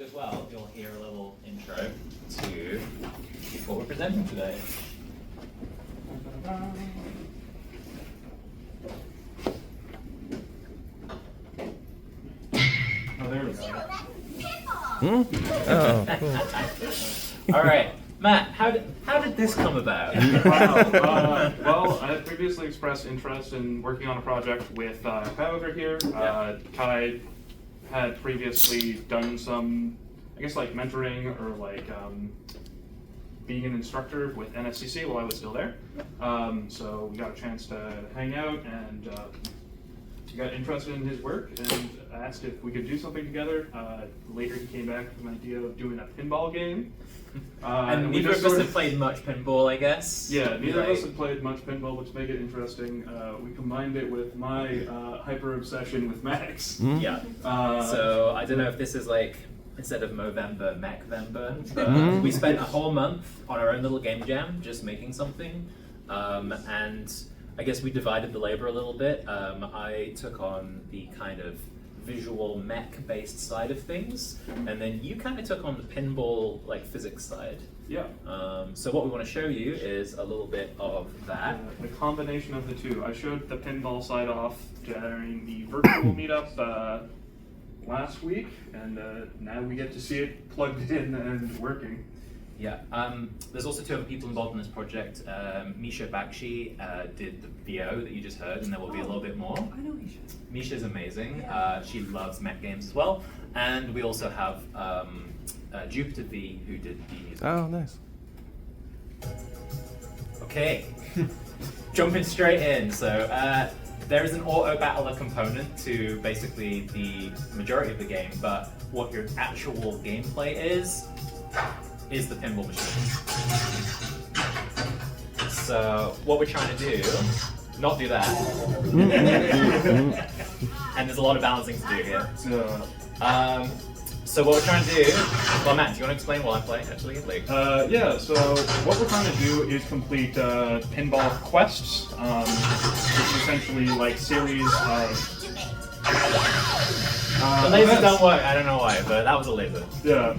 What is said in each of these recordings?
As well, you'll hear a little intro to what we're presenting today. Oh, there we go. Oh, cool. All right, Matt, how did this come about? Wow. Well, I had previously expressed interest in working on a project with Kai over here. Kai had previously done some, I guess, like mentoring or like being an instructor with NSCC while I was still there. So we got a chance to hang out, and he got interested in his work and asked if we could do something together. Later he came back with an idea of doing a pinball game. And neither of us have played much pinball, I guess. Yeah, neither of us had played much pinball, which made it interesting. We combined it with my hyper obsession with mechs. Yeah. So I don't know if this is like, instead of Movember, Mechvember, but we spent a whole month on our own little game jam just making something. And I guess we divided the labor a little bit. I took on the kind of visual mech-based side of things, and then you kind of took on the pinball, like, physics side. Yeah. So what we want to show you is a little bit of that. The combination of the two. I showed the pinball side off during the virtual meetup last week, and now we get to see it plugged in and working. Yeah, there's also two other people involved in this project. Misha Bakshi did the VO that you just heard, and there will be a little bit more. I know Misha. Misha's amazing. Yeah. She loves mech games as well. And we also have Jupiter V, who did the music. Oh, nice. Okay, jumping straight in. So there is an auto battler component to basically the majority of the game, but what your actual gameplay is the pinball machine. So what we're trying to do, not do that. And there's a lot of balancing to do here. So what we're trying to do, well, Matt, do you want to explain while I play, actually? Like, yeah, so what we're trying to do is complete pinball quests, which is essentially like series of... the lasers don't work, I don't know why, but that was a laser. Yeah,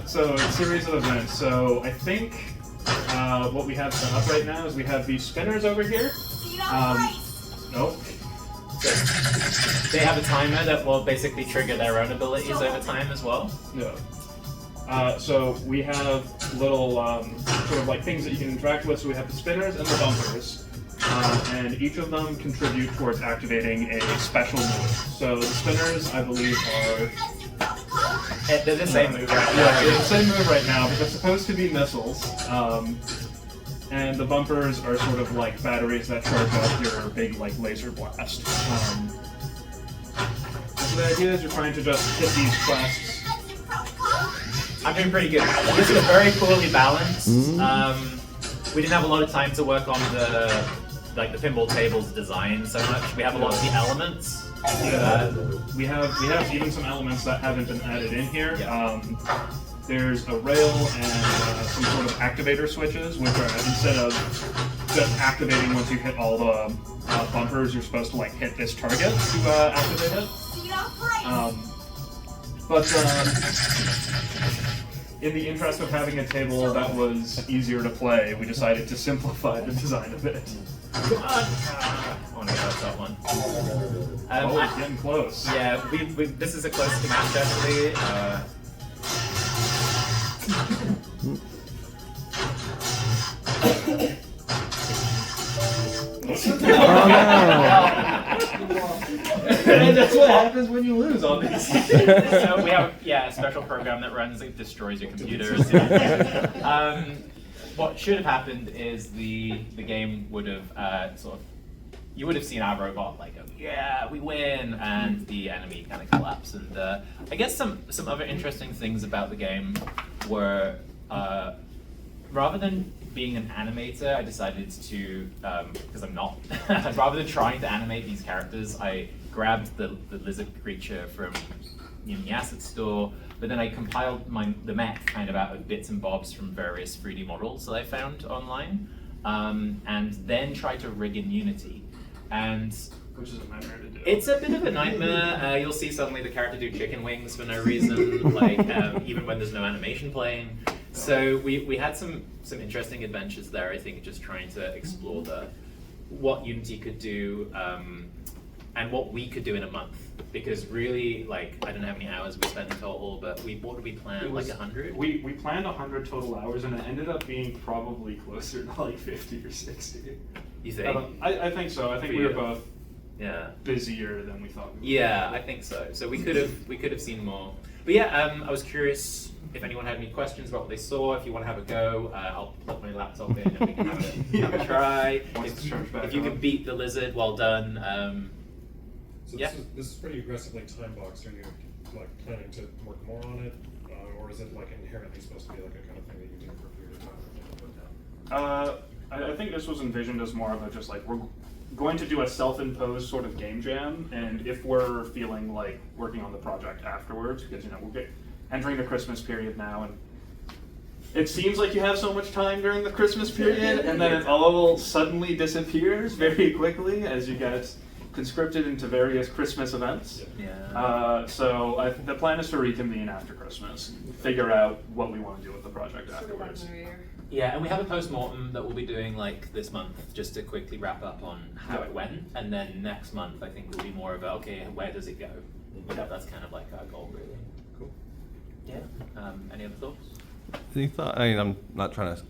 so a series of events. So I think what we have set up right now is we have these spinners over here. Nope. They have a timer that will basically trigger their own abilities over time as well. Yeah. So we have little sort of like things that you can interact with. So we have the spinners and the bumpers. And each of them contribute towards activating a special move. So the spinners, I believe, are... They're the same move right now. Yeah, they're the same move right now, but they're supposed to be missiles. And the bumpers are sort of like batteries that charge up your big like laser blast. So the idea is you're trying to just hit these quests. I'm doing pretty good. This is very poorly balanced. We didn't have a lot of time to work on the pinball table's design so much. We have a lot of the elements. We have even some elements that haven't been added in here. Yeah. There's a rail and some sort of activator switches, which are, instead of just activating once you hit all the bumpers, you're supposed to like hit this target to activate it. In the interest of having a table that was easier to play, we decided to simplify the design a bit. I want to go with that one. It's getting close. Yeah, this is a close match actually. And that's what happens when you lose on this. So we have a special program that runs, it destroys your computers. What should have happened is the game would have you would have seen our robot like, yeah, we win, and the enemy kind of collapse. And I guess some other interesting things about the game were, rather than being an animator, I decided to, because I'm not, rather than trying to animate these characters, I grabbed the lizard creature from the asset store, but then I compiled the mech kind of out of bits and bobs from various 3D models that I found online, and then tried to rig in Unity. And which is a nightmare to do. It's a bit of a nightmare. You'll see suddenly the character do chicken wings for no reason, like even when there's no animation playing. So we had some interesting adventures there. I think just trying to explore what Unity could do and what we could do in a month. Because really, like, I don't know how many hours we spent in total, but what did we plan? Like 100? We planned 100 total hours, and it ended up being probably closer to like 50 or 60. You think? I think so. I think we were both busier than we thought we would. Yeah, I think so. So we could have seen more. But yeah, I was curious if anyone had any questions about what they saw. If you want to have a go, I'll plug my laptop in and we can have a try. If you can beat the lizard, well done. So this is pretty aggressively time boxed. Are you like planning to work more on it, or is it like inherently supposed to be like a kind of thing that you do for a period of time? I think this was envisioned as more of a just like we're going to do a self-imposed sort of game jam, and if we're feeling like working on the project afterwards, because we're entering the Christmas period now, and it seems like you have so much time during the Christmas period, and then it all suddenly disappears very quickly as you get conscripted into various Christmas events. Yeah. So I think the plan is to reconvene after Christmas, figure out what we want to do with the project afterwards. Yeah, and we have a post-mortem that we'll be doing like this month, just to quickly wrap up on how it went, and then next month I think will be more of a, okay, where does it go? That's kind of like our goal, really. Cool. Yeah. Any other thoughts? Any thought? I mean, I'm not trying to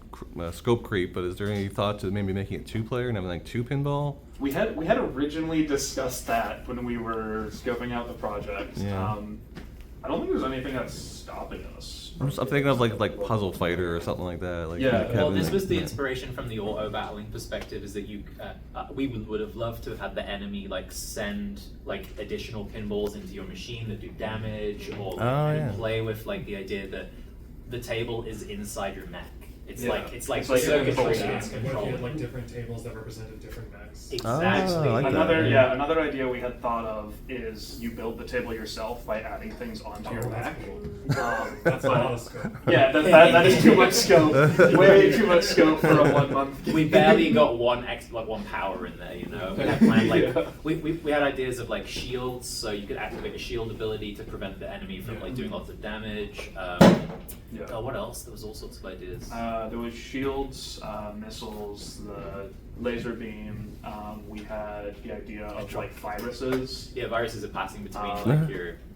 scope creep, but is there any thought to maybe making it 2-player and having like 2 pinball? We had originally discussed that when we were scoping out the project. Yeah. I don't think there's anything that's stopping us. I'm thinking of like Puzzle Fighter or something like that. Like, Yeah. Well, having this was the yeah. inspiration from the auto battling perspective. Is that we would have loved to have had the enemy like send like additional pinballs into your machine that do damage, or like, play with like the idea that the table is inside your mech. It's like circuit breakers What if you had like different tables that represented different mechs? Exactly. I like Another idea we had thought of is you build the table yourself by adding things onto your Mac. That's a lot of scope. Yeah, that is too much scope. Way too much scope for a 1 month. We barely got one power in there, We had planned we had ideas of like shields, so you could activate a shield ability to prevent the enemy from like doing lots of damage. What else? There was all sorts of ideas. There was shields, missiles, the laser beam. We had the idea of like viruses. Yeah, viruses are passing between like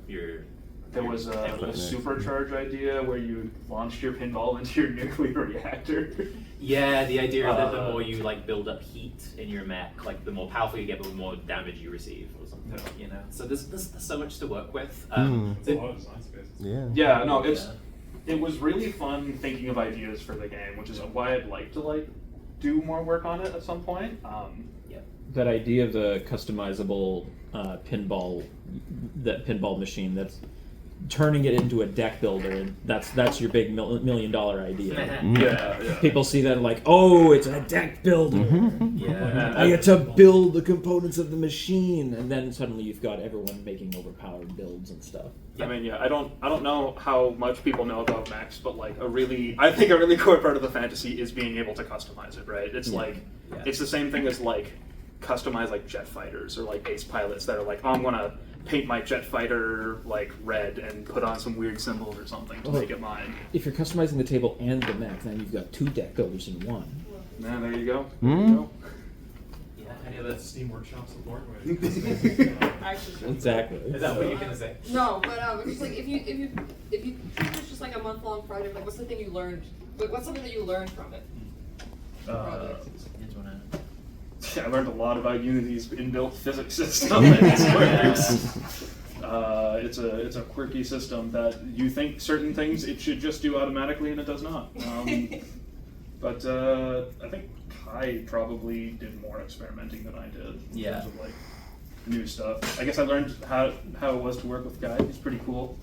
your. There was a supercharge idea where you launched your pinball into your nuclear reactor. Yeah, the idea that the more you like build up heat in your mech, like the more powerful you get, but the more damage you receive, or something. So there's so much to work with. It's a lot of design space. Yeah. Yeah, no, it was really fun thinking of ideas for the game, which is why I'd like to do more work on it at some point. That idea of the customizable pinball machine, that's turning it into a deck builder, and that's your big $1 million idea. Yeah. People see that and like, oh, it's a deck builder. Yeah. I get to build the components of the machine, and then suddenly you've got everyone making overpowered builds and stuff. I mean, I don't know how much people know about mechs, but I think a really core part of the fantasy is being able to customize it, right? It's it's the same thing as customize jet fighters or ace pilots that are oh, I'm gonna paint my jet fighter red and put on some weird symbols or something to make it mine. If you're customizing the table and the mech, then you've got 2 deck builders in one. Yeah, there you go. Yeah, any other Steam Workshop support. Exactly. Is that what you're gonna say? No, but it's if you treat this just like a month-long project, what's the thing you learned? What's something that you learned from it? I learned a lot about Unity's inbuilt physics system. It's a quirky system that you think certain things it should just do automatically, and it does not. But I think Kai probably did more experimenting than I did in terms of new stuff. I guess I learned how it was to work with Kai. He's pretty cool.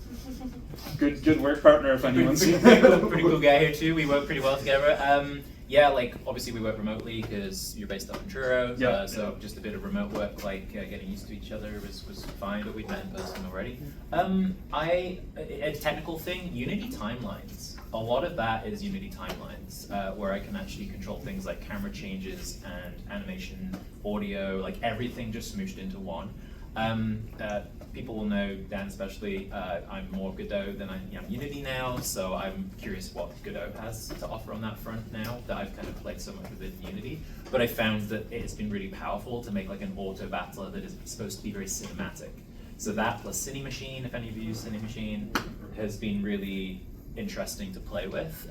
Good work partner if anyone's seen him. Pretty cool guy here too. We work pretty well together. Obviously we work remotely because you're based up in Truro. So just a bit of remote work, getting used to each other was fine. But we'd met in person already. A technical thing, Unity timelines a lot of that is Unity timelines, where I can actually control things like camera changes and animation, audio, like everything just smooshed into one. People will know, Dan especially, I'm more Godot than I am Unity now, so I'm curious what Godot has to offer on that front now that I've kind of played so much within Unity. But I found that it's been really powerful to make like an auto battler that is supposed to be very cinematic. So that plus Cine Machine, if any of you use Cine Machine, has been really interesting to play with.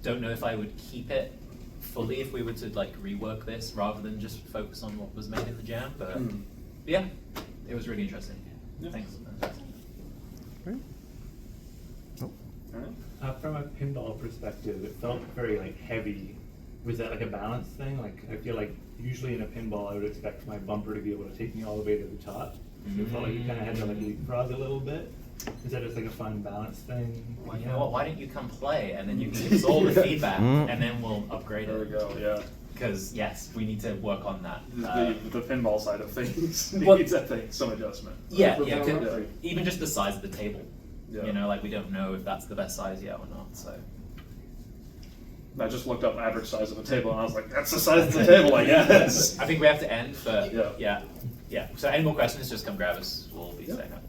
Don't know if I would keep it fully if we were to like rework this rather than just focus on what was made in the jam, but yeah, it was really interesting. Yeah. Thanks. Great. From a pinball perspective, it felt very like heavy. Was that like a balance thing? Like I feel like usually in a pinball, I would expect my bumper to be able to take me all the way to the top. So it felt like you kind of had to like leapfrog a little bit. Is that just like a fun balance thing? Well, you know what? Why don't you come play and then you can absorb the feedback and then we'll upgrade There we it. go, yeah. Because yes, we need to work on that. The pinball side of things Well- needs, I think, some adjustment. Yeah, For yeah. pinball, Even just the size of the table. Yeah. You know, like we don't know if that's the best size yet or not. So. I just looked up average size of a table and I was like, that's the size of the table, I guess. I think we have to end, but Yeah. yeah. So any more questions, just come grab us. We'll be Yeah. staying up.